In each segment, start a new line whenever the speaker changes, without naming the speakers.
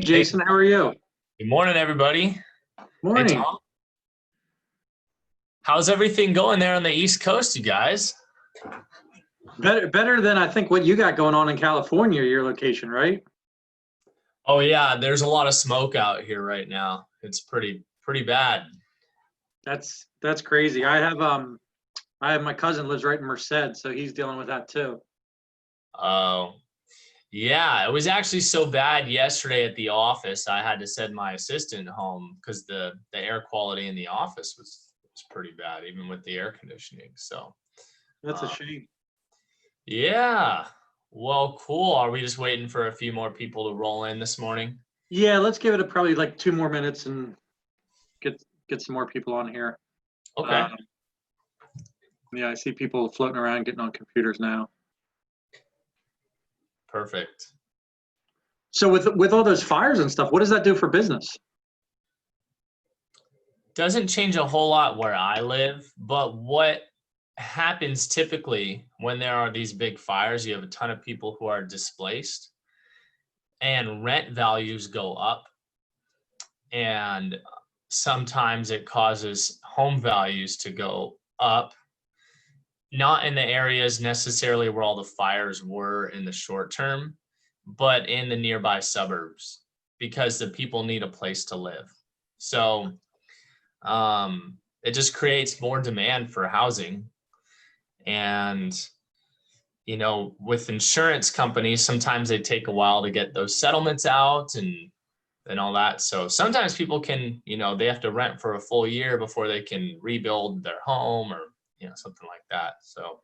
Hey,
Jason, how are you?
good morning, everybody. Hey,
Morning.
Tom. How's everything going there on the East Coast, you guys?
Better than I think what you got going on in California, your location, right?
Oh yeah, there's a lot of smoke out here right now. It's pretty bad.
That's crazy. I have my cousin lives right in Merced, so he's dealing with that too.
Oh, yeah, it was actually so bad yesterday at the office. I had to send my assistant home because the air quality in the office was pretty bad, even with the air conditioning. So,
That's a
uh,
shame.
yeah. Well, cool. Are we just waiting for a few more people to roll in this morning?
Yeah, let's give it probably like 2 more minutes and get some more people on here.
Okay,
Um, yeah, I see people floating around getting on computers now.
perfect.
So with all those fires and stuff, what does that do for business?
Doesn't change a whole lot where I live, but what happens typically when there are these big fires, you have a ton of people who are displaced and rent values go up. And sometimes it causes home values to go up, not in the areas necessarily where all the fires were in the short term, but in the nearby suburbs because the people need a place to live. So it just creates more demand for housing. And, with insurance companies, sometimes they take a while to get those settlements out and all that. So sometimes people can, they have to rent for a full year before they can rebuild their home or, something like that. So,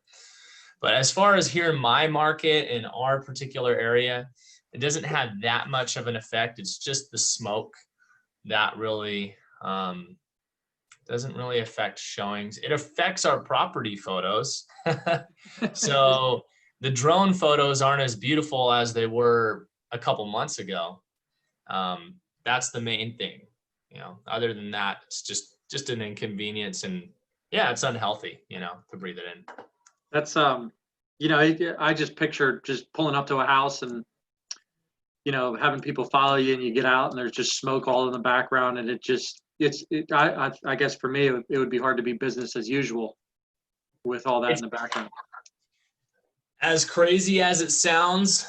but as far as here in my market, in our particular area, it doesn't have that much of an effect. It's just the smoke that really, doesn't really affect showings. It affects our property photos. So the drone photos aren't as beautiful as they were a couple months ago. That's the main thing. Other than that, it's just an inconvenience, and yeah, it's unhealthy, to breathe it in.
That's I just pictured just pulling up to a house and having people follow you and you get out and there's just smoke all in the background and I guess for me it would be hard to be business as usual with all that in
It's
the background.
as crazy as it sounds.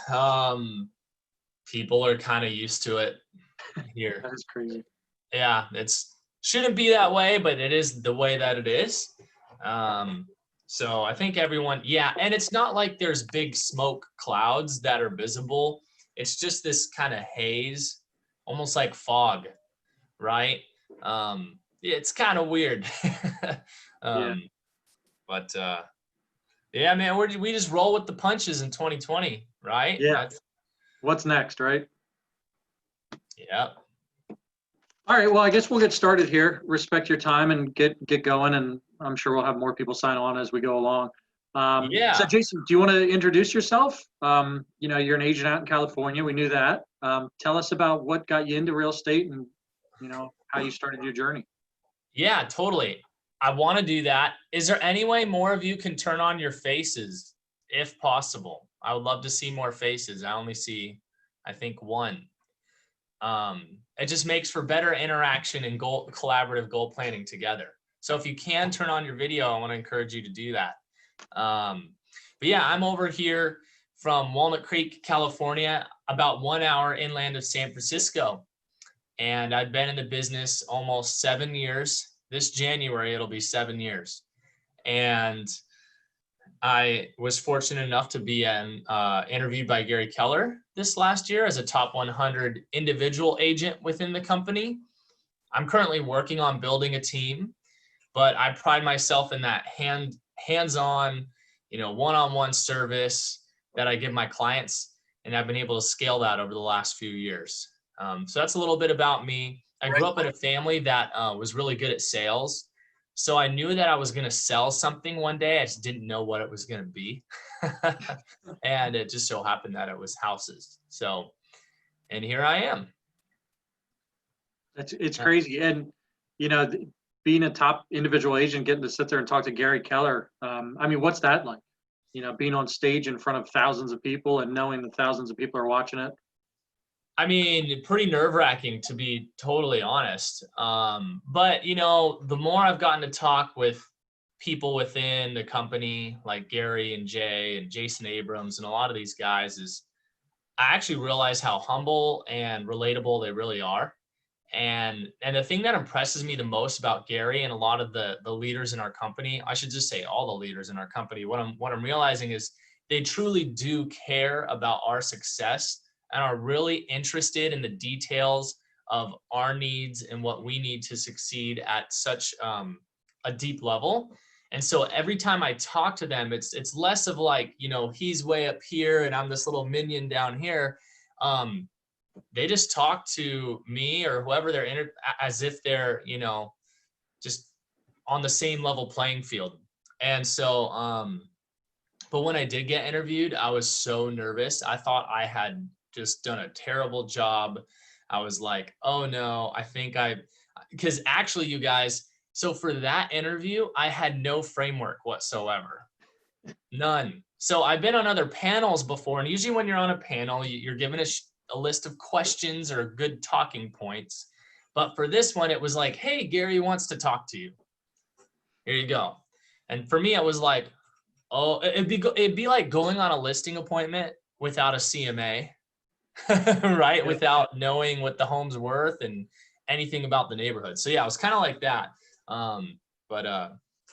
People are kind of used to it here.
That is crazy.
Yeah, it's shouldn't be that way, but it is the way that it is. So I think everyone, yeah, and it's not like there's big smoke clouds that are visible. It's just this kind of haze, almost like fog, right? It's kind of weird.
Yeah.
um, but yeah, man, we just roll with the punches in 2020, right?
Yeah. What's next, right?
Yeah.
All right, well, I guess we'll get started here. Respect your time and get going, and I'm sure we'll have more people sign on as we go along. So,
Yeah.
Jason, do you want to introduce yourself? You're an agent out in California. We knew that. Tell us about what got you into real estate and how you started your journey.
Yeah, totally. I want to do that. Is there any way more of you can turn on your faces if possible? I would love to see more faces. I only see, I think, one. It just makes for better interaction and collaborative goal planning together. So if you can turn on your video, I want to encourage you to do that. But yeah, I'm over here from Walnut Creek, California, about 1 hour inland of San Francisco. And I've been in the business almost 7 years. This January, it'll be 7 years. And I was fortunate enough to be interviewed by Gary Keller this last year as a top 100 individual agent within the company. I'm currently working on building a team, but I pride myself in that hands-on, one-on-one service that I give my clients, and I've been able to scale that over the last few years. So that's a little bit about me. I grew up in a family that was really good at sales. So I knew that I was going to sell something one day. I just didn't know what it was going to be. And it just so happened that it was houses. So, and here I am.
It's crazy, and being a top individual agent, getting to sit there and talk to Gary Keller. What's that like? Being on stage in front of thousands of people and knowing that thousands of people are watching it.
I mean, pretty nerve-wracking, to be totally honest. But you know, the more I've gotten to talk with people within the company, like Gary and Jay and Jason Abrams and a lot of these guys, is I actually realize how humble and relatable they really are. And the thing that impresses me the most about Gary and a lot of the leaders in our company, I should just say all the leaders in our company, what I'm realizing is they truly do care about our success and are really interested in the details of our needs and what we need to succeed at such a deep level. And so every time I talk to them, it's less of like, you know, he's way up here and I'm this little minion down here. They just talk to me or whoever as if they're, you know, just on the same level playing field. And so, but when I did get interviewed, I was so nervous. I thought I had just done a terrible job. I was like, oh no, because actually, you guys, so for that interview, I had no framework whatsoever. None. So I've been on other panels before, and usually when you're on a panel, you're given a list of questions or good talking points. But for this one, it was like, hey, Gary wants to talk to you. Here you go. And for me, it was like, oh, it'd be like going on a listing appointment without a CMA, right? Without knowing what the home's worth and anything about the neighborhood. So yeah, it was kind of like that. But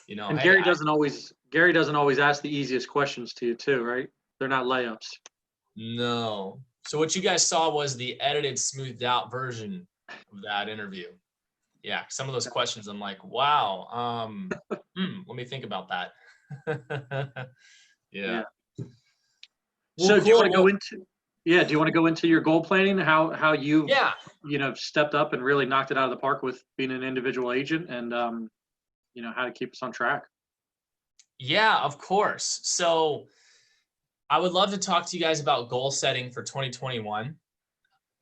you know,
And
hey,
Gary doesn't always ask the easiest questions to you too, right? They're not layups.
no. So what you guys saw was the edited, smoothed out version of that interview. Yeah, some of those questions I'm like, wow. Let me think about that. Yeah. Well,
So do you want to
cool.
go into do you want to go into your goal planning, how you've
Yeah.
stepped up and really knocked it out of the park with being an individual agent and how to keep us on track?
Yeah, of course. So I would love to talk to you guys about goal setting for 2021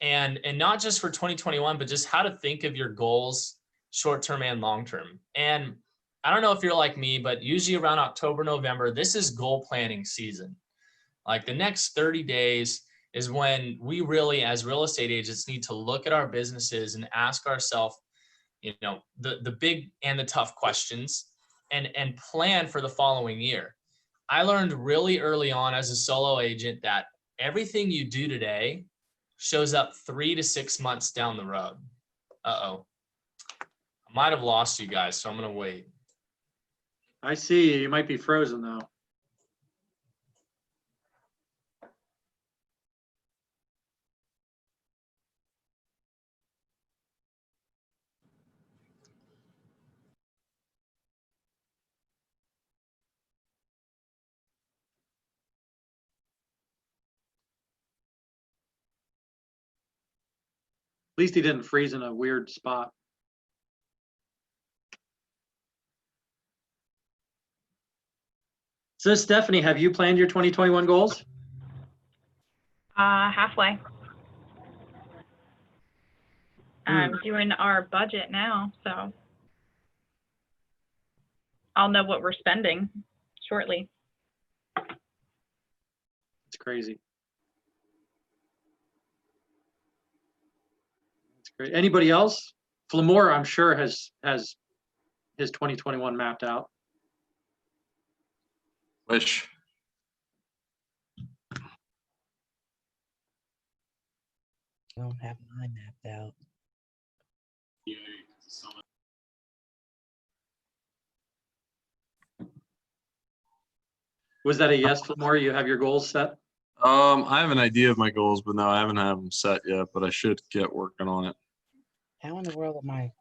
and not just for 2021, but just how to think of your goals short-term and long-term. And I don't know if you're like me, but usually around October, November, this is goal planning season. Like the next 30 days is when we really, as real estate agents, need to look at our businesses and ask ourselves, you know, the big and the tough questions and plan for the following year. I learned really early on as a solo agent that everything you do today shows up 3 to 6 months down the road. Uh-oh. I might have lost you guys, so I'm going to wait.
I see you. You might be frozen though. At least he didn't freeze in a weird spot. So Stephanie, have you planned your 2021 goals?
Halfway. I'm doing our budget now, so I'll know what we're spending shortly.
It's crazy. It's great. Anybody else? Flamore, I'm sure, has his 2021 mapped out.
Wish.
I don't have mine mapped out.
Was that a yes, Flamore? You have your goals set?
I have an idea of my goals, but no, I haven't had them set yet, but I should get working on it.
How in the world am I
I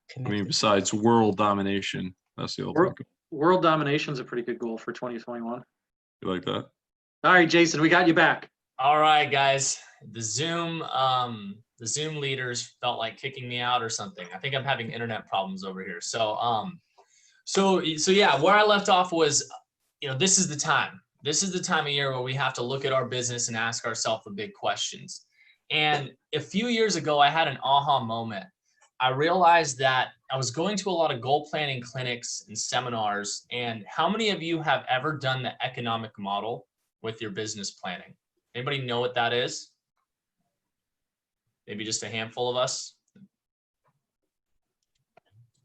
connected?
mean, besides world domination, that's the ultimate goal.
World domination is a pretty good goal for 2021.
You like that?
All right, Jason, we got you back.
All right, guys. The Zoom leaders felt like kicking me out or something. I think I'm having internet problems over here. So yeah, where I left off was, you know, this is the time. This is the time of year where we have to look at our business and ask ourselves the big questions. And a few years ago, I had an aha moment. I realized that I was going to a lot of goal planning clinics and seminars. And how many of you have ever done the economic model with your business planning? Anybody know what that is? Maybe just a handful of us.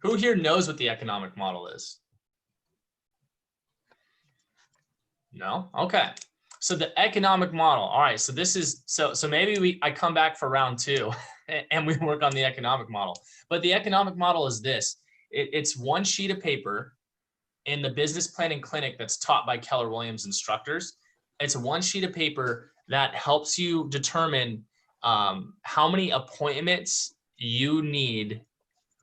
Who here knows what the economic model is? No? Okay. So the economic model. All right. So this is, so maybe I come back for round 2 and we work on the economic model. But the economic model is this. It's one sheet of paper in the business planning clinic that's taught by Keller Williams instructors. It's one sheet of paper that helps you determine how many appointments you need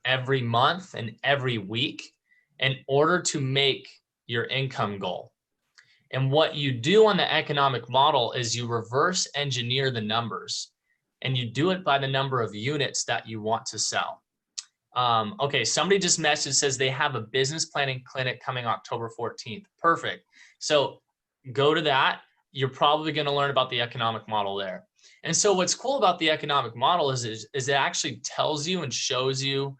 every month and every week in order to make your income goal. And what you do on the economic model is you reverse engineer the numbers, and you do it by the number of units that you want to sell. Okay, somebody just messaged, says they have a business planning clinic coming October 14th. Perfect. So go to that. You're probably going to learn about the economic model there. And so what's cool about the economic model is it actually tells you and shows you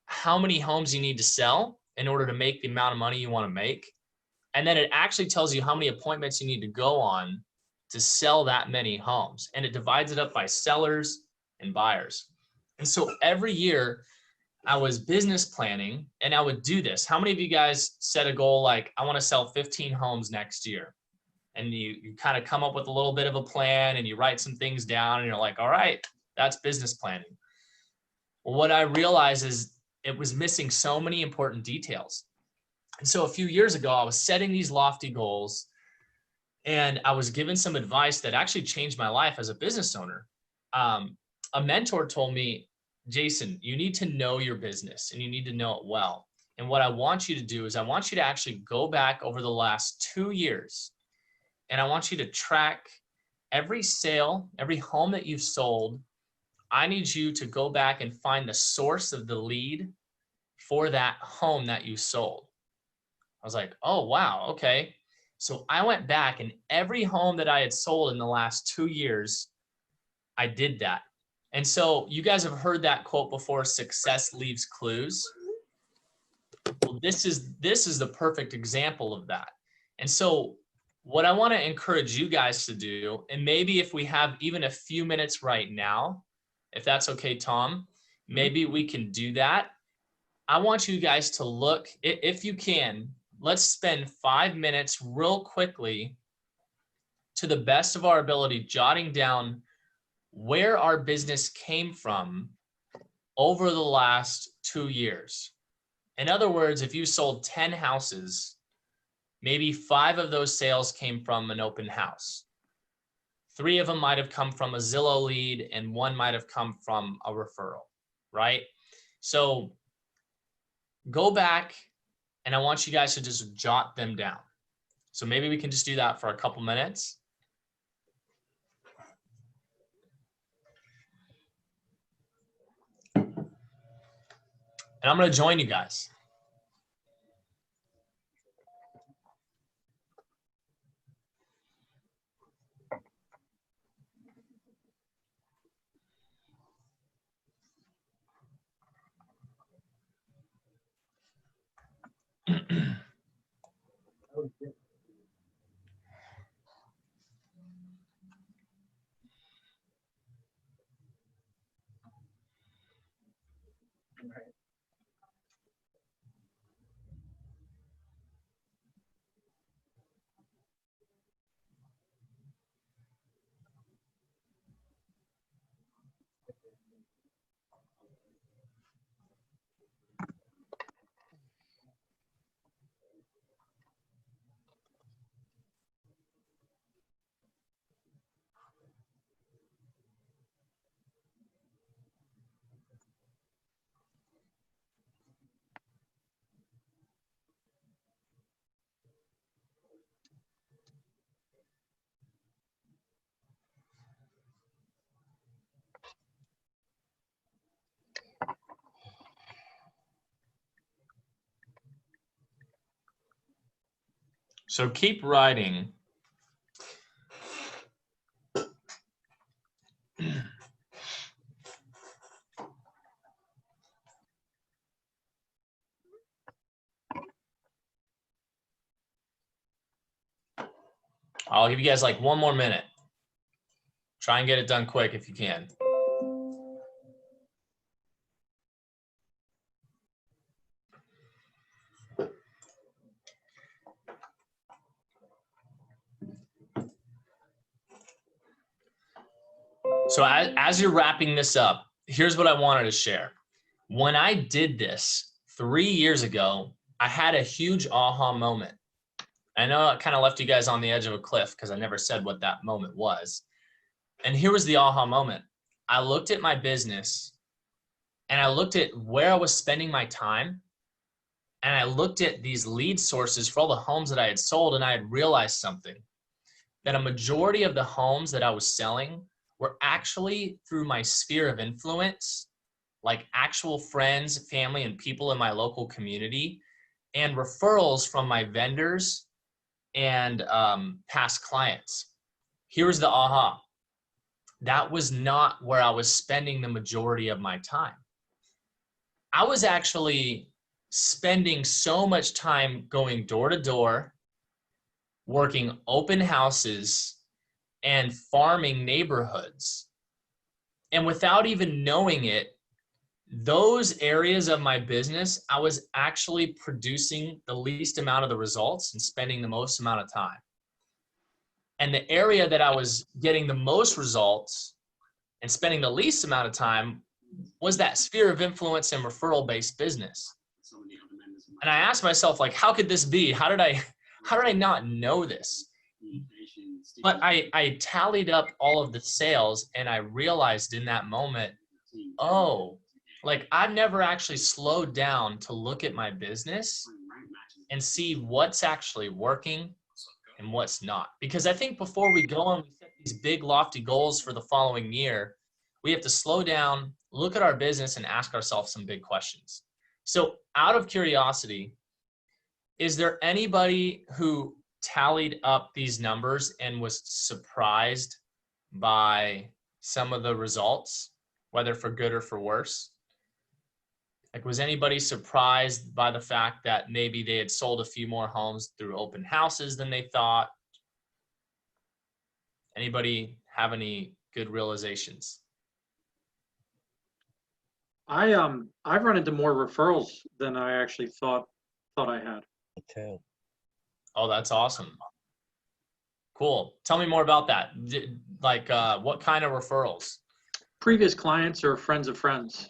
how many homes you need to sell in order to make the amount of money you want to make. And then it actually tells you how many appointments you need to go on to sell that many homes. And it divides it up by sellers and buyers. And so every year I was business planning and I would do this. How many of you guys set a goal like, I want to sell 15 homes next year? And you kind of come up with a little bit of a plan and you write some things down and you're like, all right, that's business planning. Well, what I realized is it was missing so many important details. And so a few years ago, I was setting these lofty goals and I was given some advice that actually changed my life as a business owner. A mentor told me, Jason, you need to know your business and you need to know it well. And what I want you to do is I want you to actually go back over the last 2 years and I want you to track every sale, every home that you've sold. I need you to go back and find the source of the lead for that home that you sold. I was like, oh, wow. Okay. So I went back and every home that I had sold in the last 2 years, I did that. And so you guys have heard that quote before, success leaves clues. Well, this is the perfect example of that. And so what I want to encourage you guys to do, and maybe if we have even a few minutes right now, if that's okay, Tom, maybe we can do that. I want you guys to look, if you can, let's spend 5 minutes real quickly to the best of our ability, jotting down where our business came from over the last 2 years. In other words, if you sold 10 houses, maybe 5 of those sales came from an open house. 3 of them might have come from a Zillow lead and 1 might have come from a referral, right? So go back and I want you guys to just jot them down. So maybe we can just do that for a couple minutes. And I'm going to join you guys. So keep writing. I'll give you guys like 1 more minute. Try and get it done quick if you can. So as you're wrapping this up, here's what I wanted to share. When I did this 3 years ago, I had a huge aha moment. I know I kind of left you guys on the edge of a cliff because I never said what that moment was. And here was the aha moment. I looked at my business and I looked at where I was spending my time. And I looked at these lead sources for all the homes that I had sold, and I had realized something, that a majority of the homes that I was selling were actually through my sphere of influence, like actual friends, family, and people in my local community, and referrals from my vendors and past clients. Here's the aha. That was not where I was spending the majority of my time. I was actually spending so much time going door to door, working open houses, and farming neighborhoods. And without even knowing it, those areas of my business, I was actually producing the least amount of the results and spending the most amount of time. And the area that I was getting the most results and spending the least amount of time was that sphere of influence and referral-based business. And I asked myself, like, how could this be? How did I not know this? But I tallied up all of the sales, and I realized in that moment, oh, like I've never actually slowed down to look at my business and see what's actually working and what's not. Because I think before we go and we set these big lofty goals for the following year, we have to slow down, look at our business, and ask ourselves some big questions. So out of curiosity, is there anybody who tallied up these numbers and was surprised by some of the results, whether for good or for worse? Like, was anybody surprised by the fact that maybe they had sold a few more homes through open houses than they thought? Anybody have any good realizations?
I've run into more referrals than I actually thought I had.
Me too.
Oh, that's awesome. Cool. Tell me more about that. What kind of referrals?
Previous clients or friends of friends.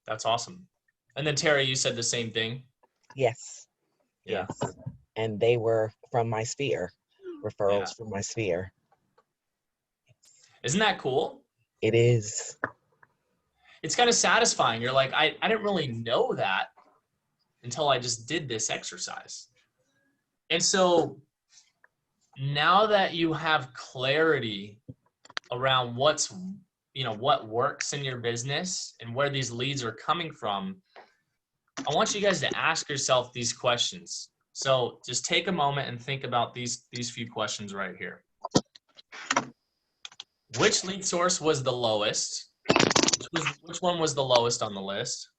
That's awesome. And then Terry, you said the same thing.
Yes.
Yeah.
Yes. And they were from my sphere, referrals from my sphere.
Isn't that cool?
It is.
It's kind of satisfying. You're like, I didn't really know that until I just did this exercise. And so now that you have clarity around what works in your business and where these leads are coming from, I want you guys to ask yourself these questions. So just take a moment and think about these few questions right here. Which lead source was the lowest? Which one was the lowest on the list?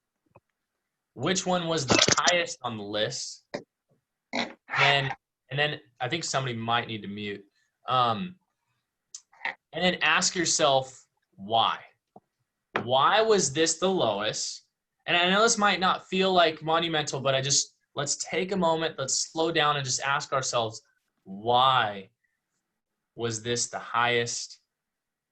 Which one was the highest on the list? And then I think somebody might need to mute. And then ask yourself why. Why was this the lowest? And I know this might not feel like monumental, but let's take a moment, let's slow down and just ask ourselves, why was this the highest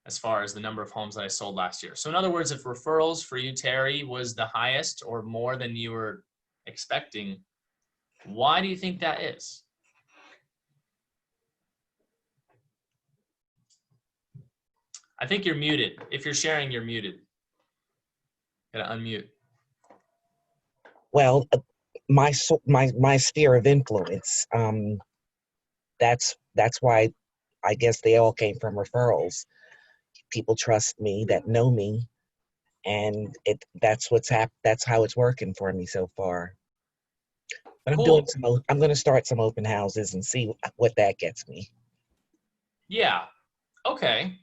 as far as the number of homes that I sold last year? So in other words, if referrals for you, Terry, was the highest or more than you were expecting, why do you think that is? I think you're muted. If you're sharing, you're muted. Gotta unmute.
Well, my sphere of influence. That's why I guess they all came from referrals. People trust me that know me, and that's how it's working for me so far. But
Cool.
I'm going to start some open houses and see what that gets me.
Yeah. Okay.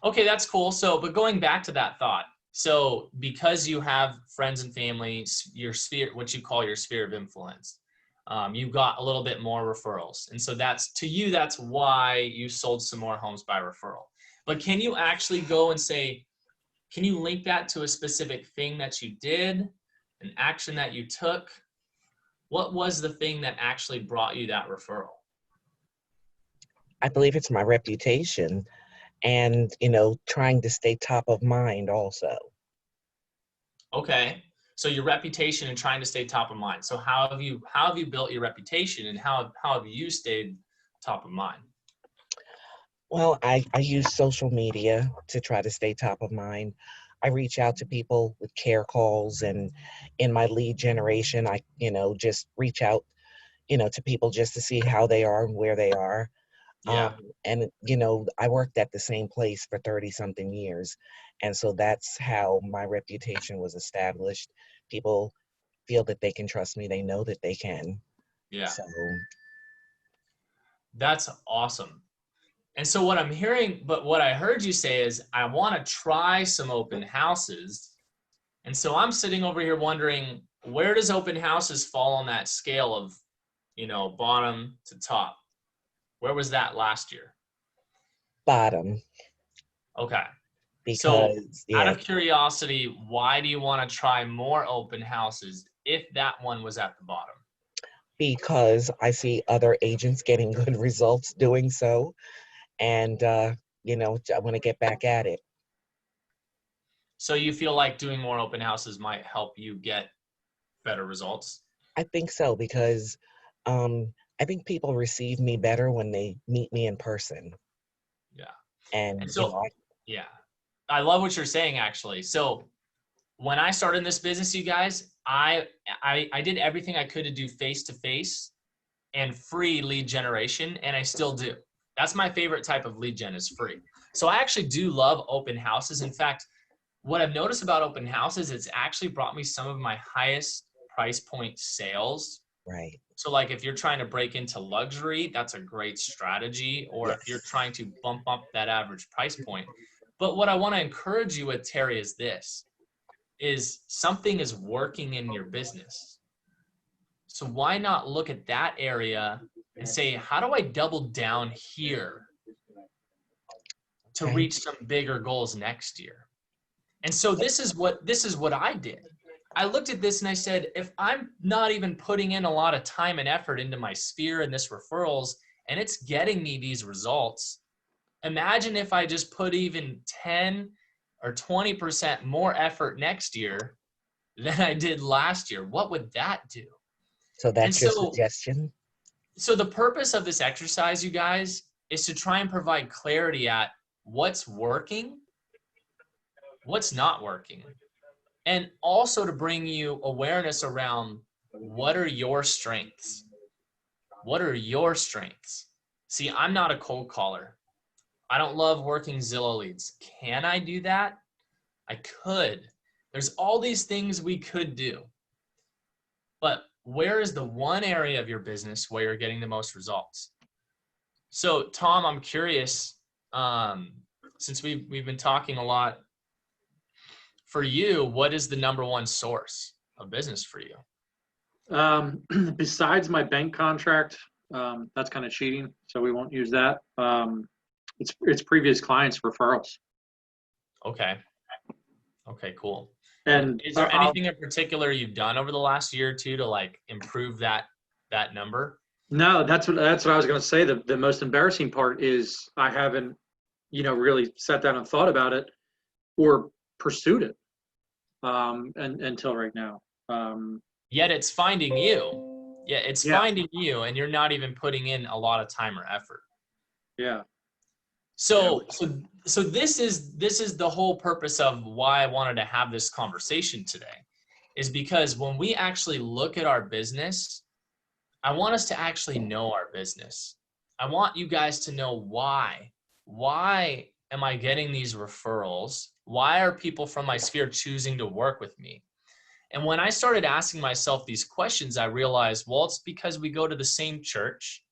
Okay, that's cool. So, but going back to that thought, so because you have friends and family, your sphere, what you call your sphere of influence, you got a little bit more referrals. And so that's why you sold some more homes by referral. But can you actually go and say, can you link that to a specific thing that you did, an action that you took? What was the thing that actually brought you that referral?
I believe it's my reputation and, trying to stay top of mind also.
Okay. So your reputation and trying to stay top of mind. So how have you built your reputation, and how have you stayed top of mind?
Well, I use social media to try to stay top of mind. I reach out to people with care calls, and in my lead generation, I, just reach out, to people just to see how they are and where they are.
Yeah.
And, I worked at the same place for 30 something years. And so that's how my reputation was established. People feel that they can trust me. They know that they can.
Yeah.
So,
That's awesome. And so what I'm hearing, but what I heard you say is, I want to try some open houses. And so I'm sitting over here wondering, where does open houses fall on that scale of, bottom to top? Where was that last year?
bottom,
Okay. So
because,
out
yeah,
of curiosity, why do you want to try more open houses if that one was at the bottom?
because I see other agents getting good results doing so. And, I want to get back at it.
So you feel like doing more open houses might help you get better results?
I think so, because I think people receive me better when they meet me in person.
Yeah.
And,
And so, yeah, I love what you're saying, actually. So when I started in this business, you guys, I did everything I could to do face-to-face and free lead generation, and I still do. That's my favorite type of lead gen, is free. So I actually do love open houses. In fact, what I've noticed about open houses, it's actually brought me some of my highest price point sales.
right.
So like if you're trying to break into luxury, that's a great strategy. Or if you're
Yes.
trying to bump up that average price point. But what I want to encourage you with, Terry, is this, is something is working in your business. So why not look at that area and say, how do I double down here to
Okay.
reach some bigger goals next year? And so this is what I did. I looked at this and I said, if I'm not even putting in a lot of time and effort into my sphere and this referrals, and it's getting me these results, imagine if I just put even 10 or 20% more effort next year than I did last year. What would that do?
So
And
that's your
so
suggestion?
So the purpose of this exercise, you guys, is to try and provide clarity at what's working, what's not working, and also to bring you awareness around what are your strengths? What are your strengths? See, I'm not a cold caller. I don't love working Zillow leads. Can I do that? I could. There's all these things we could do. But where is the one area of your business where you're getting the most results? So, Tom, I'm curious, since we've been talking a lot, for you, what is the number one source of business for you?
Besides my bank contract, that's kind of cheating, so we won't use that. It's previous clients' referrals.
Okay. Okay, cool.
And
Is there anything in particular you've done over the last year or two to like improve that number?
no, that's what I was going to say. The most embarrassing part is I haven't, really sat down and thought about it or pursued it until right now.
Yet it's finding you. Yeah, it's
Yeah.
finding you, and you're not even putting in a lot of time or effort.
Yeah.
So this is the whole purpose of why I wanted to have this conversation today, is because when we actually look at our business, I want us to actually know our business. I want you guys to know why. Why am I getting these referrals? Why are people from my sphere choosing to work with me? And when I started asking myself these questions, I realized, well, it's because we go to the same church.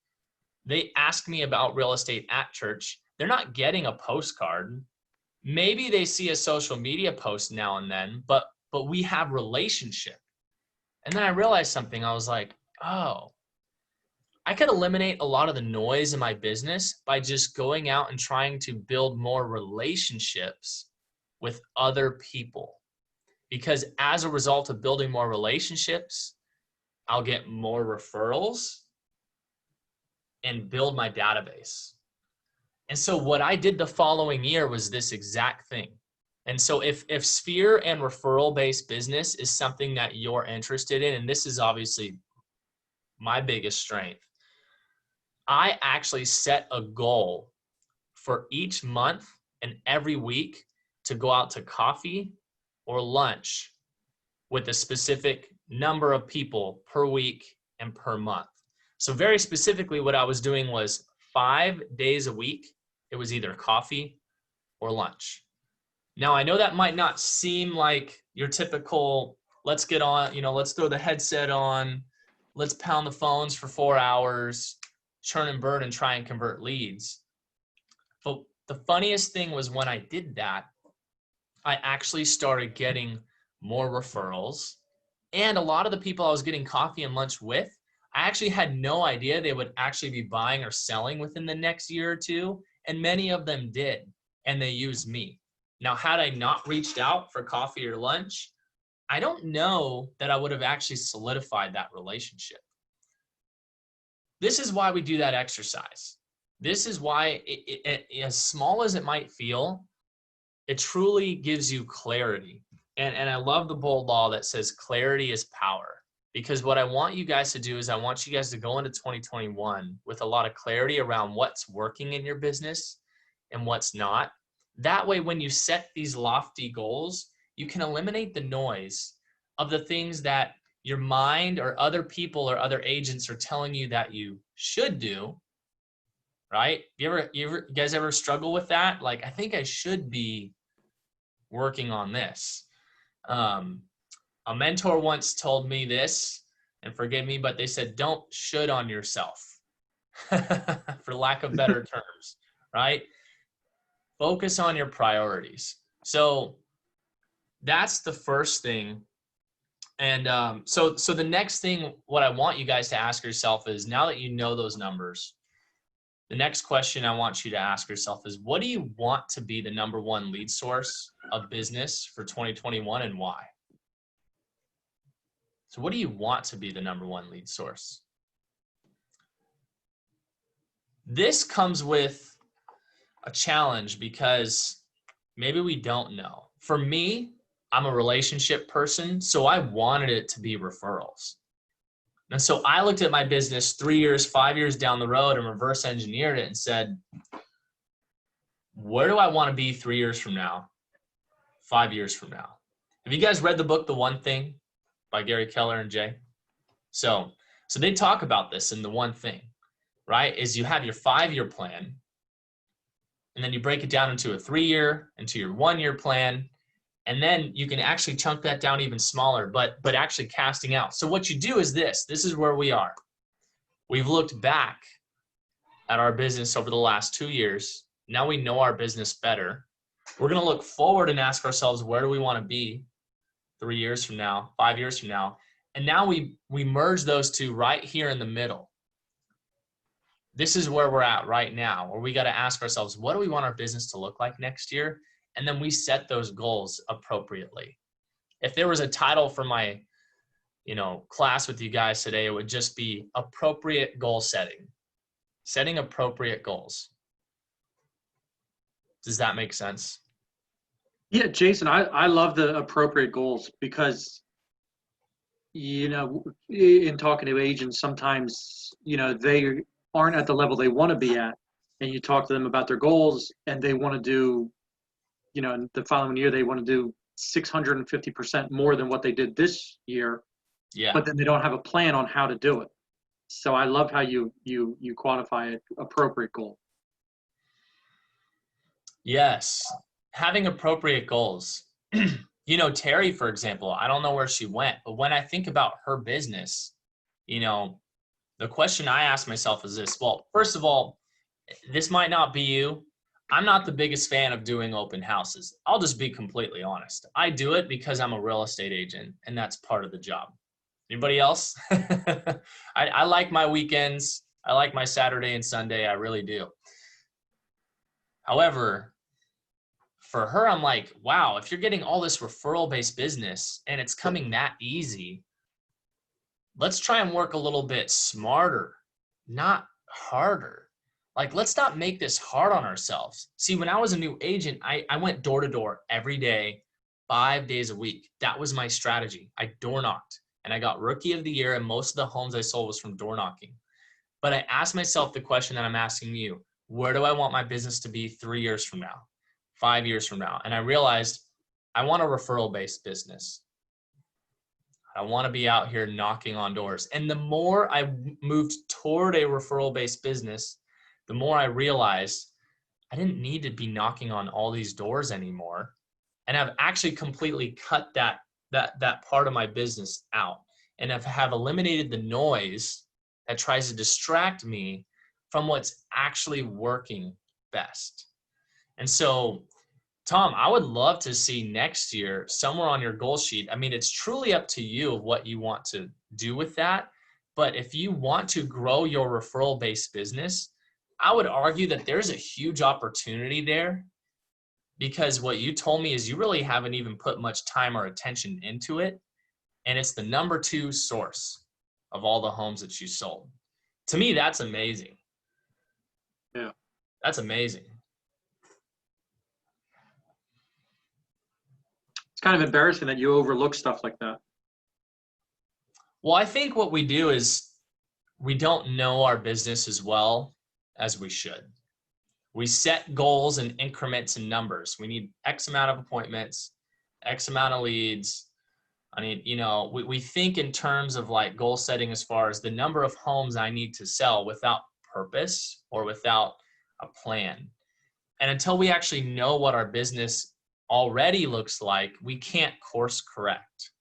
They ask me about real estate at church. They're not getting a postcard. Maybe they see a social media post now and then, but we have relationship. And then I realized something. I was like, oh, I could eliminate a lot of the noise in my business by just going out and trying to build more relationships with other people. Because as a result of building more relationships, I'll get more referrals and build my database. And so what I did the following year was this exact thing. And so if sphere and referral based business is something that you're interested in, and this is obviously my biggest strength, I actually set a goal for each month and every week to go out to coffee or lunch with a specific number of people per week and per month. So very specifically, what I was doing was 5 days a week, it was either coffee or lunch. Now, I know that might not seem like your typical, let's get on, let's throw the headset on, let's pound the phones for 4 hours, churn and burn and try and convert leads. But the funniest thing was when I did that, I actually started getting more referrals. And a lot of the people I was getting coffee and lunch with, I actually had no idea they would actually be buying or selling within the next year or two. And many of them did, and they used me. Now, had I not reached out for coffee or lunch, I don't know that I would have actually solidified that relationship. This is why we do that exercise. This is why, as small as it might feel, it truly gives you clarity. And I love the bold law that says clarity is power. Because what I want you guys to do is I want you guys to go into 2021 with a lot of clarity around what's working in your business and what's not. That way, when you set these lofty goals, you can eliminate the noise of the things that your mind or other people or other agents are telling you that you should do, right? You guys ever struggle with that? Like, I think I should be working on this. A mentor once told me this, and forgive me, but they said, don't should on yourself, for lack of better terms, right? Focus on your priorities. So that's the first thing. And so the next thing, what I want you guys to ask yourself is, now that you know those numbers, the next question I want you to ask yourself is, what do you want to be the number one lead source of business for 2021 and why? So what do you want to be the number one lead source? This comes with a challenge because maybe we don't know. For me, I'm a relationship person, so I wanted it to be referrals. And so I looked at my business 3 years, 5 years down the road and reverse engineered it and said, where do I want to be 3 years from now, 5 years from now? Have you guys read the book, The One Thing, by Gary Keller and Jay? So they talk about this in The One Thing, right? Is you have your 5-year plan, and then you break it down into a 3-year, into your 1-year plan, and then you can actually chunk that down even smaller, but actually casting out. So what you do is this is where we are. We've looked back at our business over the last 2 years. Now we know our business better. We're going to look forward and ask ourselves, where do we want to be 3 years from now, 5 years from now? And now we merge those two right here in the middle. This is where we're at right now, where we got to ask ourselves, what do we want our business to look like next year? And then we set those goals appropriately. If there was a title for my, class with you guys today, it would just be appropriate goal setting. Setting appropriate goals. Does that make sense?
Yeah, Jason, I love the appropriate goals because, in talking to agents, sometimes, they aren't at the level they want to be at. And you talk to them about their goals and they want to do, the following year, they want to do 650% more than what they did this year. Yeah. But then they don't have a plan on how to do it. So I love how you quantify it, appropriate goal.
Yes. Having appropriate goals. Terry, for example, I don't know where she went, but when I think about her business, the question I ask myself is this. Well, first of all, this might not be you. I'm not the biggest fan of doing open houses. I'll just be completely honest. I do it because I'm a real estate agent and that's part of the job. Anybody else? I like my weekends. I like my Saturday and Sunday. I really do. However, for her, I'm like, wow, if you're getting all this referral-based business and it's coming that easy, let's try and work a little bit smarter, not harder. Like, let's not make this hard on ourselves. See, when I was a new agent, I went door to door every day, 5 days a week. That was my strategy. I door knocked, and I got Rookie of the Year, and most of the homes I sold was from door knocking. But I asked myself the question that I'm asking you: where do I want my business to be 3 years from now, 5 years from now? And I realized I want a referral-based business. I want to be out here knocking on doors. And the more I moved toward a referral-based business, the more I realized I didn't need to be knocking on all these doors anymore. And I've actually completely cut that part of my business out, and have eliminated the noise that tries to distract me from what's actually working best. And so, Tom, I would love to see next year somewhere on your goal sheet. I mean, it's truly up to you of what you want to do with that. But if you want to grow your referral-based business, I would argue that there's a huge opportunity there, because what you told me is you really haven't even put much time or attention into it. And it's the number 2 source of all the homes that you sold. To me, that's amazing.
Yeah.
That's amazing.
It's kind of embarrassing that you overlook stuff like that.
Well, I think what we do is we don't know our business as well as we should. We set goals and increments and numbers. We need X amount of appointments, X amount of leads. I mean, we think in terms of like goal setting as far as the number of homes I need to sell without purpose or without a plan. And until we actually know what our business already looks like, we can't course correct,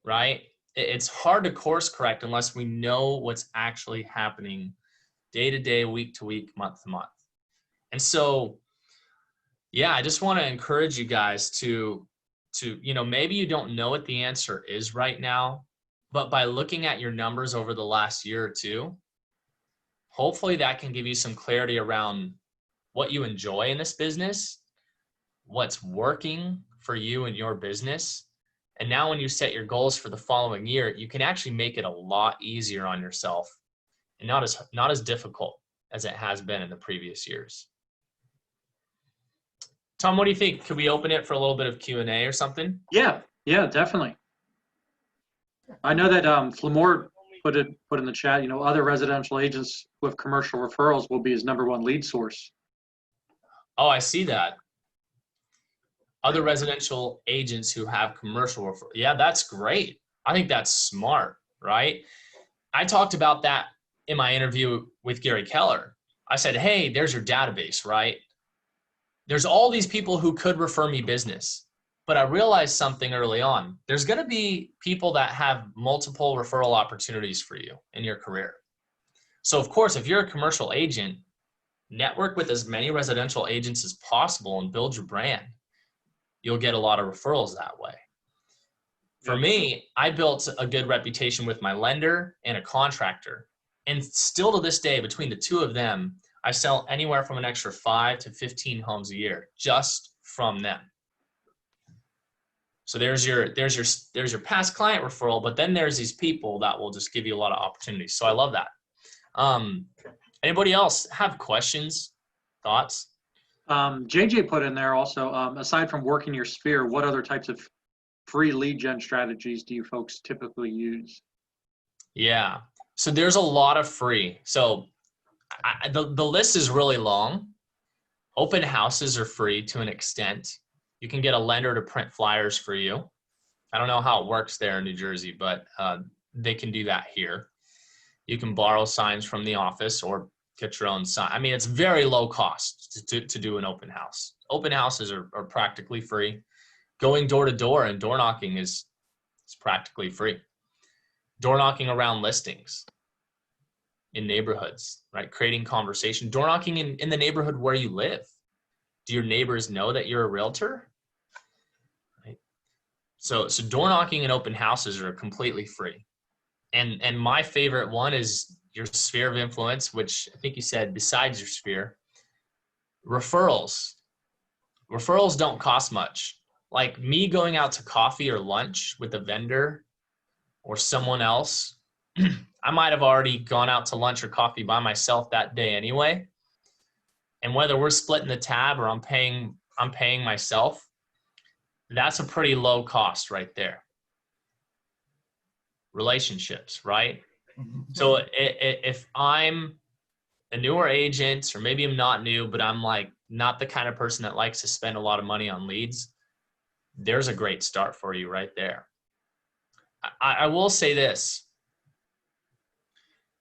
right? It's hard to course correct unless we know what's actually happening day to day, week to week, month to month. And so, yeah, I just want to encourage you guys to, maybe you don't know what the answer is right now, but by looking at your numbers over the last year or two, hopefully that can give you some clarity around what you enjoy in this business, what's working for you and your business. And now when you set your goals for the following year, you can actually make it a lot easier on yourself and not as difficult as it has been in the previous years. Tom, what do you think? Could we open it for a little bit of Q&A or something?
Yeah, definitely. I know that Flamore put in the chat, other residential agents with commercial referrals will be his #1 lead source.
Oh, I see that. Other residential agents who have commercial referrals. Yeah, that's great. I think that's smart, right? I talked about that in my interview with Gary Keller. I said, hey, there's your database, right? There's all these people who could refer me business, but I realized something early on. There's going to be people that have multiple referral opportunities for you in your career. So of course, if you're a commercial agent, network with as many residential agents as possible and build your brand. You'll get a lot of referrals that way. For me, I built a good reputation with my lender and a contractor. And still to this day, between the two of them, I sell anywhere from an extra 5 to 15 homes a year just from them. So there's your past client referral, but then there's these people that will just give you a lot of opportunities. So I love that. Anybody else have questions, thoughts?
JJ put in there also, aside from working your sphere, what other types of free lead gen strategies do you folks typically use?
Yeah, so there's a lot of free. So the list is really long. Open houses are free to an extent. You can get a lender to print flyers for you. I don't know how it works there in New Jersey, but they can do that here. You can borrow signs from the office or get your own sign. I mean, it's very low cost to do an open house. Open houses are practically free. Going door to door and door knocking is practically free. Door knocking around listings in neighborhoods, right? Creating conversation. Door knocking in the neighborhood where you live. Do your neighbors know that you're a realtor? Right. So door knocking and open houses are completely free. And my favorite one is your sphere of influence, which I think you said besides your sphere. Referrals. Referrals don't cost much. Like me going out to coffee or lunch with a vendor or someone else I might have already gone out to lunch or coffee by myself that day anyway. And whether we're splitting the tab or I'm paying myself, that's a pretty low cost right there. Relationships, right? So if I'm a newer agent, or maybe I'm not new, but I'm like not the kind of person that likes to spend a lot of money on leads, there's a great start for you right there. I will say this.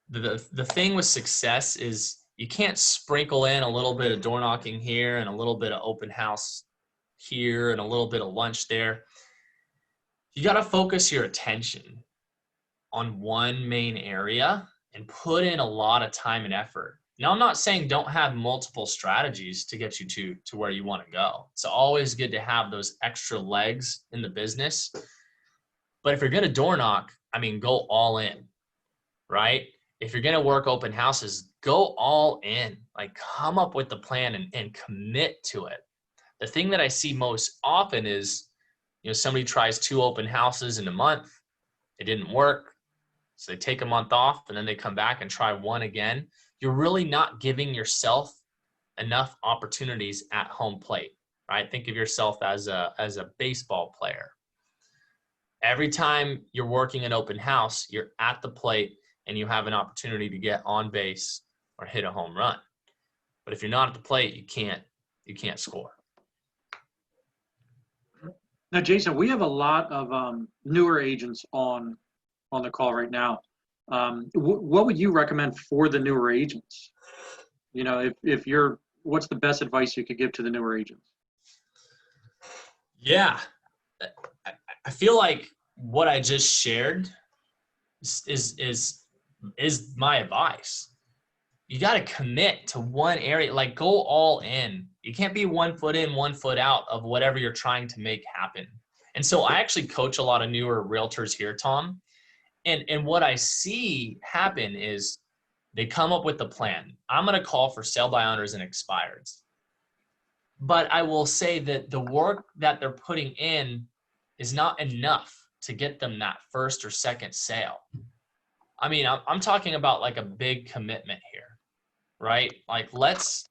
The thing with success is you can't sprinkle in a little bit of door knocking here and a little bit of open house here and a little bit of lunch there. You got to focus your attention on one main area and put in a lot of time and effort. Now, I'm not saying don't have multiple strategies to get you to where you want to go. It's always good to have those extra legs in the business. But if you're going to door knock, I mean, go all in, right? If you're going to work open houses, go all in. Like, come up with the plan and commit to it. The thing that I see most often is, somebody tries 2 open houses in a month. It didn't work. So they take a month off and then they come back and try 1 again. You're really not giving yourself enough opportunities at home plate, right? Think of yourself as a baseball player. Every time you're working an open house, you're at the plate and you have an opportunity to get on base or hit a home run. But if you're not at the plate, you can't score.
Now, Jason, we have a lot of newer agents on the call right now. What would you recommend for the newer agents? If you're, what's the best advice you could give to the newer agents?
Yeah, I feel like what I just shared is my advice. You got to commit to one area, like go all in. You can't be 1 foot in, 1 foot out of whatever you're trying to make happen. And so I actually coach a lot of newer realtors here, Tom. And what I see happen is they come up with the plan. I'm going to call for sale by owners and expireds. But I will say that the work that they're putting in is not enough to get them that first or second sale. I mean, I'm talking about like a big commitment here, right? Like let's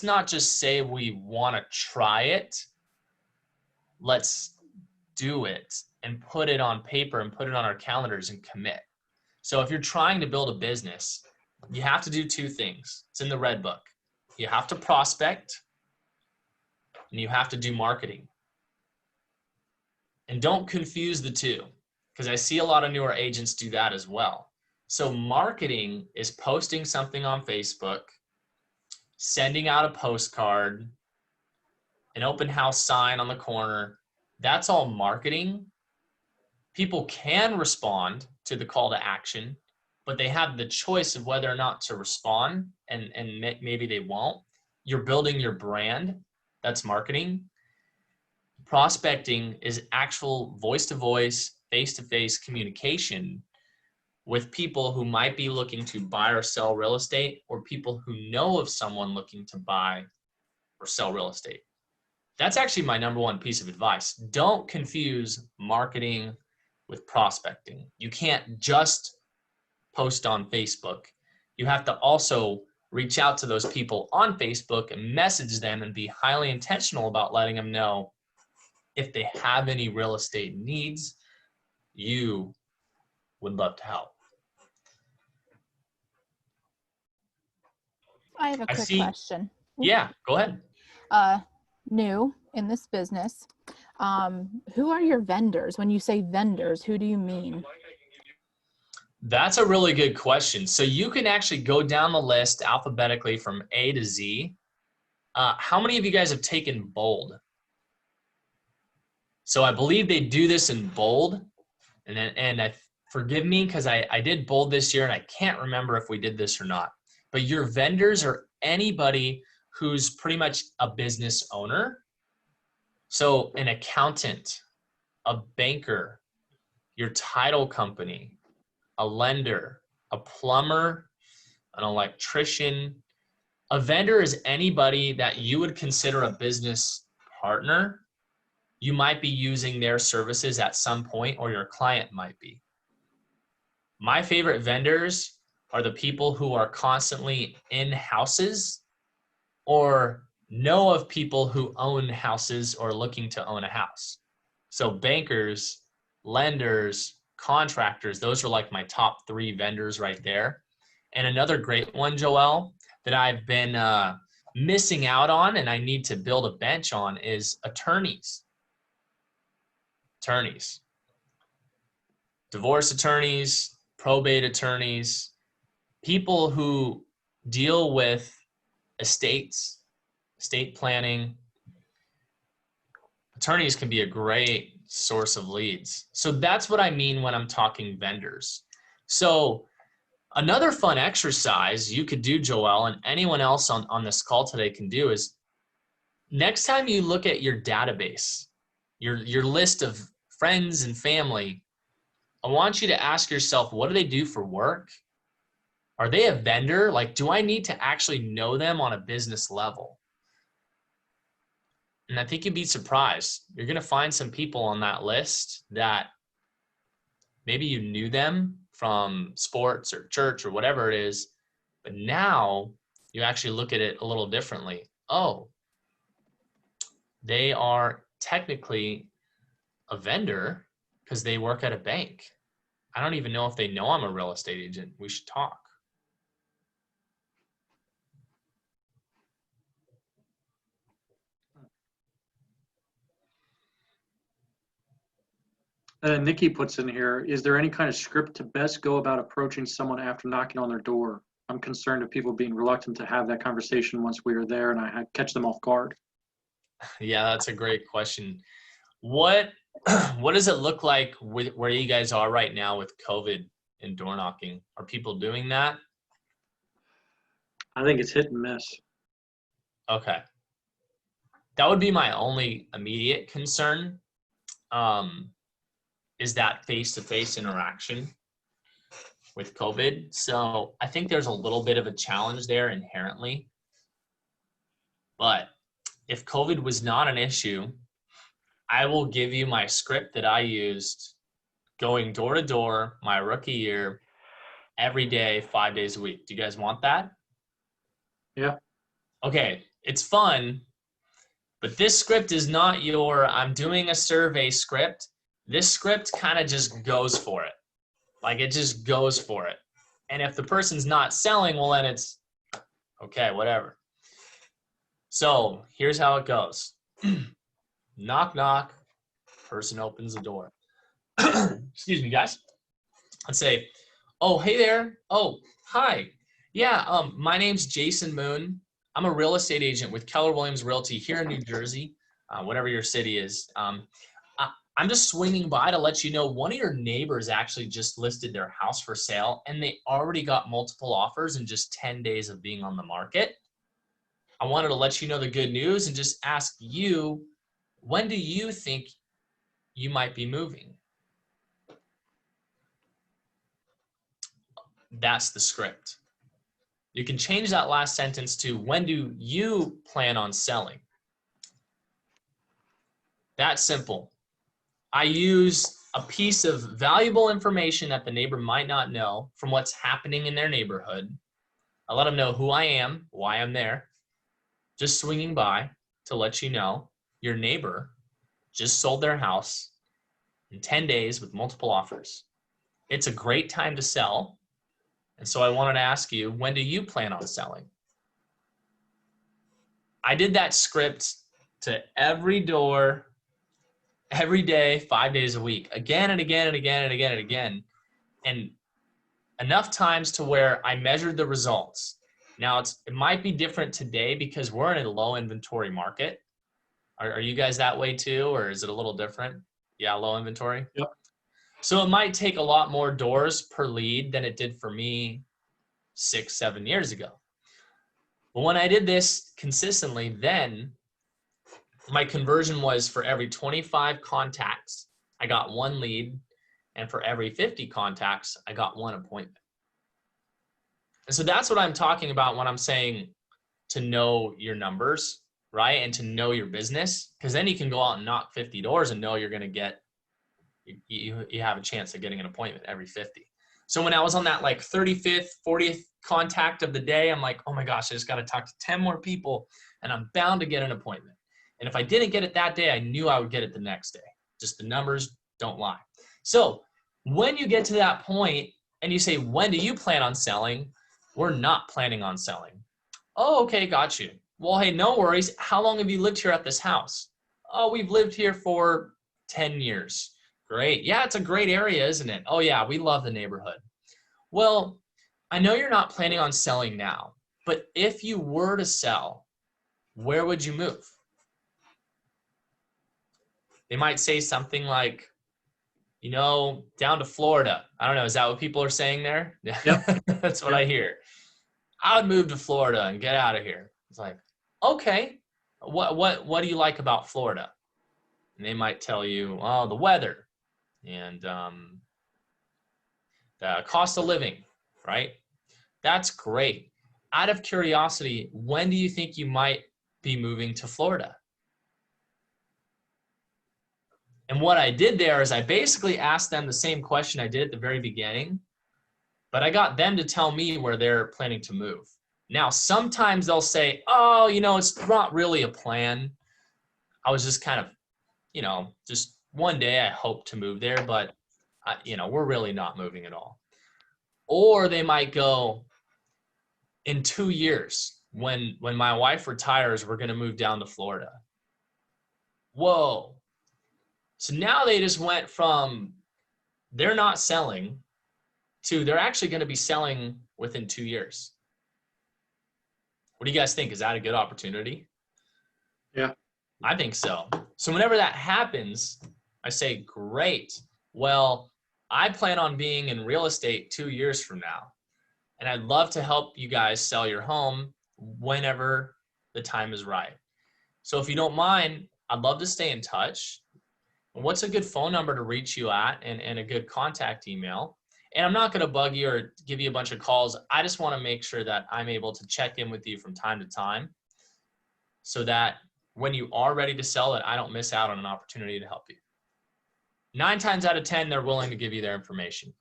not just say we want to try it. Let's do it and put it on paper and put it on our calendars and commit. So if you're trying to build a business, you have to do 2 things. It's in the red book. You have to prospect and you have to do marketing. And don't confuse the 2, because I see a lot of newer agents do that as well. So marketing is posting something on Facebook, sending out a postcard, an open house sign on the corner. That's all marketing. People can respond to the call to action, but they have the choice of whether or not to respond, and maybe they won't. You're building your brand. That's marketing. Prospecting is actual voice-to-voice, face-to-face communication with people who might be looking to buy or sell real estate, or people who know of someone looking to buy or sell real estate. That's actually my number 1 piece of advice. Don't confuse marketing with prospecting. You can't just post on Facebook. You have to also reach out to those people on Facebook and message them and be highly intentional about letting them know if they have any real estate needs, you would love to help.
I have a quick question.
Yeah, go ahead.
New in this business, who are your vendors? When you say vendors, who do you mean?
That's a really good question. So you can actually go down the list alphabetically from A to Z. How many of you guys have taken bold? So I believe they do this in bold, and forgive me because I did bold this year and I can't remember if we did this or not. But your vendors are anybody who's pretty much a business owner. So an accountant, a banker, your title company, a lender, a plumber, an electrician. A vendor is anybody that you would consider a business partner. You might be using their services at some point, or your client might be. My favorite vendors are the people who are constantly in houses or know of people who own houses or looking to own a house. So bankers, lenders, contractors, those are like my top 3 vendors right there. And another great one, Joelle, that I've been missing out on and I need to build a bench on is attorneys. Attorneys. Divorce attorneys, probate attorneys, people who deal with estates, estate planning. Attorneys can be a great source of leads. So that's what I mean when I'm talking vendors. So another fun exercise you could do, Joelle, and anyone else on this call today can do is next time you look at your database, your list of friends and family, I want you to ask yourself, what do they do for work? Are they a vendor? Like, do I need to actually know them on a business level? And I think you'd be surprised. You're going to find some people on that list that maybe you knew them from sports or church or whatever it is, but now you actually look at it a little differently. Oh, they are technically a vendor because they work at a bank. I don't even know if they know I'm a real estate agent. We should talk.
Nikki puts in here, is there any kind of script to best go about approaching someone after knocking on their door? I'm concerned of people being reluctant to have that conversation once we are there and I catch them off guard.
Yeah, that's a great question. What does it look like with where you guys are right now with COVID and door knocking? Are people doing that?
I think it's hit and miss.
Okay. That would be my only immediate concern. Is that face-to-face interaction with COVID. So I think there's a little bit of a challenge there inherently. But if COVID was not an issue, I will give you my script that I used going door to door my rookie year, every day, 5 days a week. Do you guys want that?
Yeah.
Okay, it's fun, but this script is not your, I'm doing a survey script. This script kind of just goes for it. Like it just goes for it. And if the person's not selling, well, then it's okay, whatever. So here's how it goes. Knock, knock. Person opens the door. Excuse me, guys. Let's say, oh, hey there. Oh, hi. Yeah, my name's Jason Moon. I'm a real estate agent with Keller Williams Realty here in New Jersey, whatever your city is. I'm just swinging by to let you know one of your neighbors actually just listed their house for sale and they already got multiple offers in just 10 days of being on the market. I wanted to let you know the good news and just ask you, when do you think you might be moving? That's the script. You can change that last sentence to, when do you plan on selling? That's simple. I use a piece of valuable information that the neighbor might not know from what's happening in their neighborhood. I let them know who I am, why I'm there, just swinging by to let you know your neighbor just sold their house in 10 days with multiple offers. It's a great time to sell. And so I wanted to ask you, when do you plan on selling? I did that script to every door, every day, 5 days a week, again and again and again and again and again. And enough times to where I measured the results. Now it might be different today because we're in a low inventory market. Are you guys that way too, or is it a little different? Yeah, low inventory.
Yep.
So it might take a lot more doors per lead than it did for me 6-7 years ago. But when I did this consistently, then my conversion was for every 25 contacts, I got 1 lead, and for every 50 contacts, I got 1 appointment. And so that's what I'm talking about when I'm saying to know your numbers, right? And to know your business, because then you can go out and knock 50 doors and know you're going to get, you have a chance of getting an appointment every 50. So when I was on that like 35th, 40th contact of the day, I'm like, oh my gosh, I just got to talk to 10 more people and I'm bound to get an appointment. And if I didn't get it that day, I knew I would get it the next day. Just the numbers don't lie. So when you get to that point and you say, when do you plan on selling? We're not planning on selling. Oh, okay, got you. Well, hey, no worries. How long have you lived here at this house? Oh, we've lived here for 10 years. Great. Yeah, it's a great area, isn't it? Oh yeah, we love the neighborhood. Well, I know you're not planning on selling now, but if you were to sell, where would you move? They might say something like, you know, down to Florida. I don't know. Is that what people are saying there?
Yep.
That's what I hear. I would move to Florida and get out of here. It's like, okay, what do you like about Florida? And they might tell you, oh, the weather and the cost of living, right? That's great. Out of curiosity, when do you think you might be moving to Florida? And what I did there is I basically asked them the same question I did at the very beginning, but I got them to tell me where they're planning to move. Now, sometimes they'll say, oh, you know, it's not really a plan. I was just kind of, you know, just one day I hope to move there, but, you know, we're really not moving at all. Or they might go, in 2 years, when my wife retires, we're going to move down to Florida. Whoa. So now they just went from they're not selling to they're actually going to be selling within 2 years. What do you guys think? Is that a good opportunity?
Yeah.
I think so. So whenever that happens, I say, great. Well, I plan on being in real estate 2 years from now. And I'd love to help you guys sell your home whenever the time is right. So if you don't mind, I'd love to stay in touch. What's a good phone number to reach you at and a good contact email? And I'm not going to bug you or give you a bunch of calls. I just want to make sure that I'm able to check in with you from time to time so that when you are ready to sell it, I don't miss out on an opportunity to help you. 9 times out of 10, they're willing to give you their information.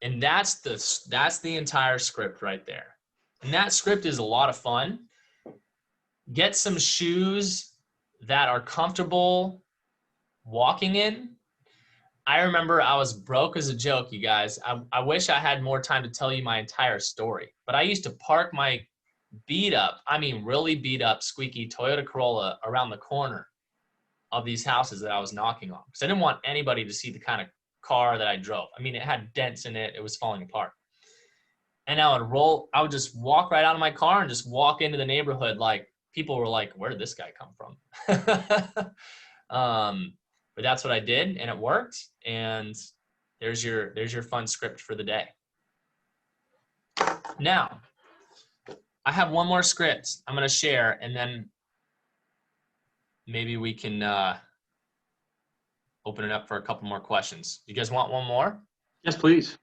And that's the entire script right there. And that script is a lot of fun. Get some shoes that are comfortable walking in. I remember I was broke as a joke, you guys. I wish I had more time to tell you my entire story. But I used to park my really beat up, squeaky Toyota Corolla around the corner of these houses that I was knocking on. Because I didn't want anybody to see the kind of car that I drove. I mean, it had dents in it. It was falling apart. And I would just walk right out of my car and just walk into the neighborhood. Like, people were like, where did this guy come from? But that's what I did, and it worked. And there's your fun script for the day. Now, I have one more script I'm going to share, and then maybe we can open it up for a couple more questions. You guys want one more?
Yes, please.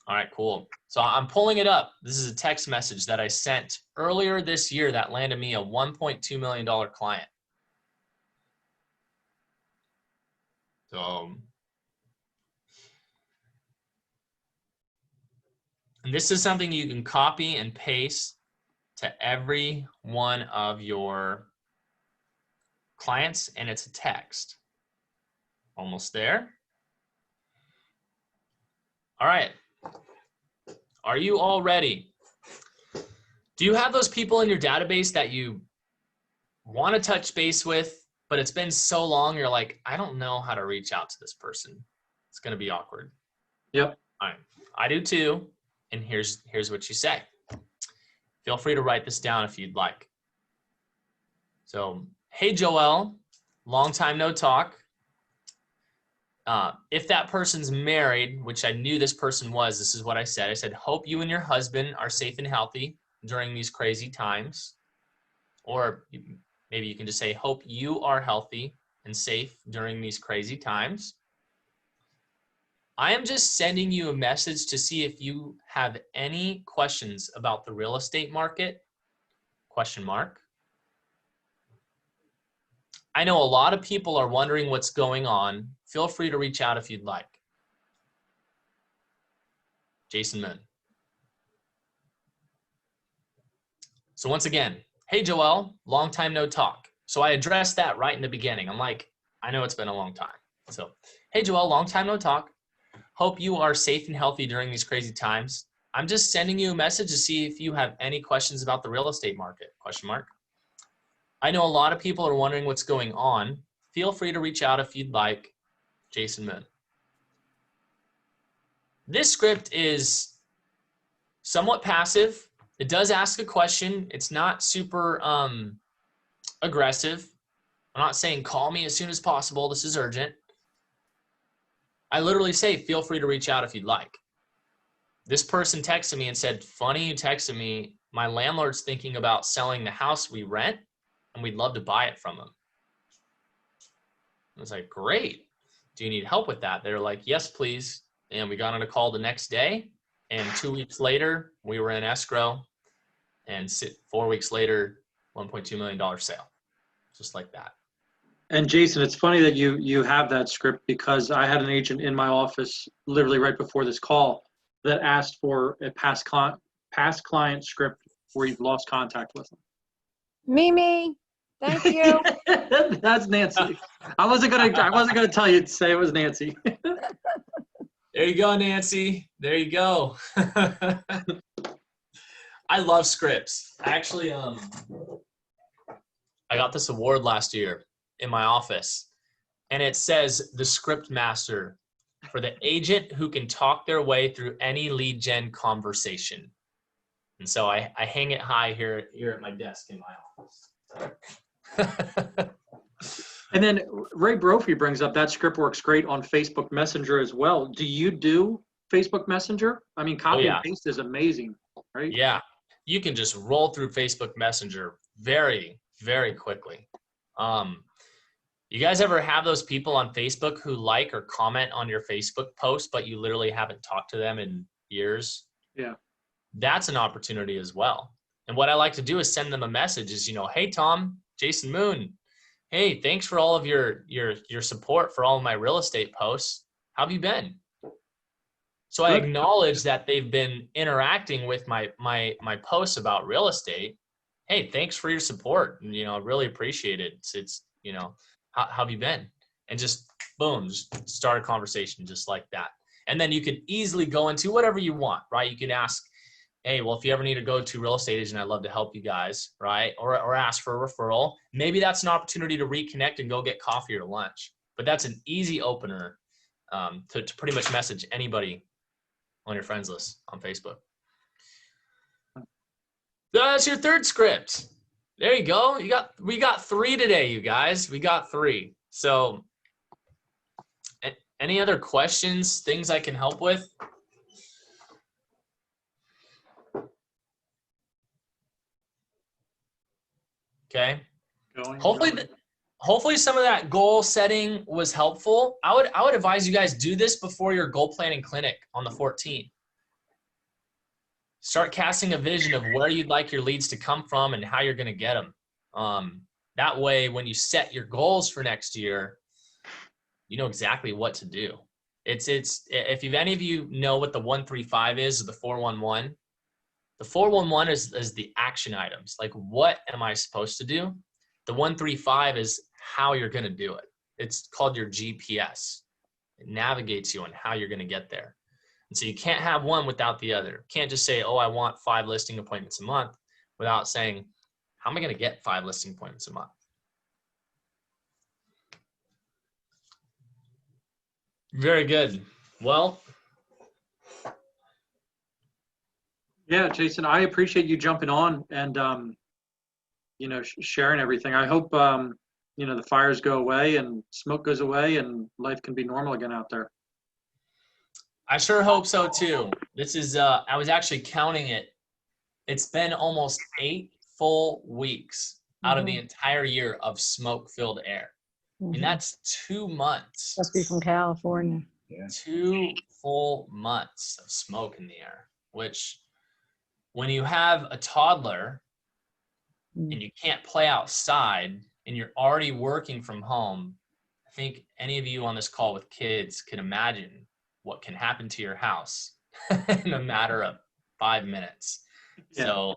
All right, cool. So I'm pulling it up. This is a text message that I sent earlier this year that landed me a $1.2 million client. So, and this is something you can copy and paste to every one of your clients, and it's a text. Almost there. All right. Are you all ready? Do you have those people in your database that you want to touch base with, but it's been so long, you're like, I don't know how to reach out to this person. It's going to be awkward.
Yep.
All right. I do too. And here's what you say. Feel free to write this down if you'd like. So, hey, Joelle, long time no talk. If that person's married, which I knew this person was, this is what I said. I said, hope you and your husband are safe and healthy during these crazy times. Or maybe you can just say, hope you are healthy and safe during these crazy times. I am just sending you a message to see if you have any questions about the real estate market, ? I know a lot of people are wondering what's going on. Feel free to reach out if you'd like. Jason Moon. So once again, hey, Joel, long time no talk. So I addressed that right in the beginning. I'm like, I know it's been a long time. So, hey, Joel, long time no talk. Hope you are safe and healthy during these crazy times. I'm just sending you a message to see if you have any questions about the real estate market, question mark. I know a lot of people are wondering what's going on. Feel free to reach out if you'd like. Jason Moon. This script is somewhat passive. It does ask a question. It's not super aggressive. I'm not saying call me as soon as possible. This is urgent. I literally say, feel free to reach out if you'd like. This person texted me and said, funny you texted me. My landlord's thinking about selling the house we rent and we'd love to buy it from him. I was like, great. Do you need help with that? They're like, yes, please. And we got on a call the next day. And 2 weeks later, we were in escrow. And 4 weeks later, $1.2 million sale. Just like that.
And Jason, it's funny that you have that script, because I had an agent in my office literally right before this call that asked for a past client script where you've lost contact with them.
Mimi, thank you.
That's Nancy. I wasn't gonna tell you to say it was Nancy.
There you go, Nancy. There you go. I love scripts. Actually, I got this award last year in my office, and it says the script master for the agent who can talk their way through any lead gen conversation. And so I hang it high here at my desk in my office.
And then Ray Brophy brings up that script works great on Facebook Messenger as well. Do you do Facebook Messenger? I mean, copy and paste is amazing, right?
Yeah, you can just roll through Facebook Messenger very, very quickly. You guys ever have those people on Facebook who like or comment on your Facebook post, but you literally haven't talked to them in years?
Yeah.
That's an opportunity as well. And what I like to do is send them a message is, hey, Tom, Jason Moon. Hey, thanks for all of your support for all of my real estate posts. How have you been? So I acknowledge that they've been interacting with my posts about real estate. Hey, thanks for your support. And, I really appreciate it. It's how have you been? And just boom, just start a conversation just like that. And then you could easily go into whatever you want, right? You can ask, hey, well, if you ever need to go to real estate agent, I'd love to help you guys, right? Or ask for a referral. Maybe that's an opportunity to reconnect and go get coffee or lunch. But that's an easy opener to pretty much message anybody on your friends list on Facebook. That's your third script. There you go. We got 3 today, you guys. We got 3. So any other questions, things I can help with? Okay. Hopefully some of that goal setting was helpful. I would advise you guys do this before your goal planning clinic on the 14th. Start casting a vision of where you'd like your leads to come from and how you're going to get them. That way, when you set your goals for next year, you know exactly what to do. If any of you know what the 135 is, or the 411, the 411 is the action items. Like, what am I supposed to do? The 135 is how you're going to do it. It's called your GPS. It navigates you on how you're going to get there. And so you can't have one without the other. You can't just say, oh, I want 5 listing appointments a month without saying, how am I going to get 5 listing appointments a month? Very good. Well,
yeah, Jason, I appreciate you jumping on and, sharing everything. I hope, the fires go away and smoke goes away and life can be normal again out there.
I sure hope so too. This is, I was actually counting it. It's been almost 8 full weeks out of the entire year of smoke-filled air. And that's 2 months.
Must be from California.
Yeah.
2 full months of smoke in the air, which when you have a toddler and you can't play outside and you're already working from home, I think any of you on this call with kids can imagine what can happen to your house in a matter of 5 minutes.
Yeah.
So,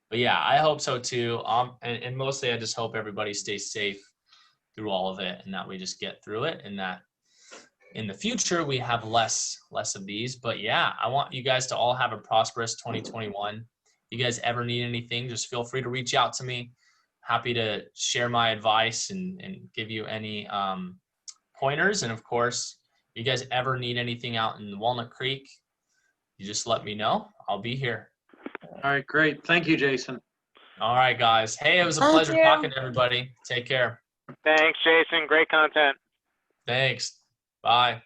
but yeah, I hope so too. And mostly I just hope everybody stays safe through all of it, and that we just get through it, and that in the future we have less of these. But yeah, I want you guys to all have a prosperous 2021. If you guys ever need anything, just feel free to reach out to me. Happy to share my advice and give you any pointers. And of course, if you guys ever need anything out in Walnut Creek, you just let me know. I'll be here.
All right, great. Thank you, Jason.
All right, guys. Hey, it was a
Thank
pleasure
you.
talking to everybody. Take care.
Thanks, Jason. Great content.
Thanks. Bye.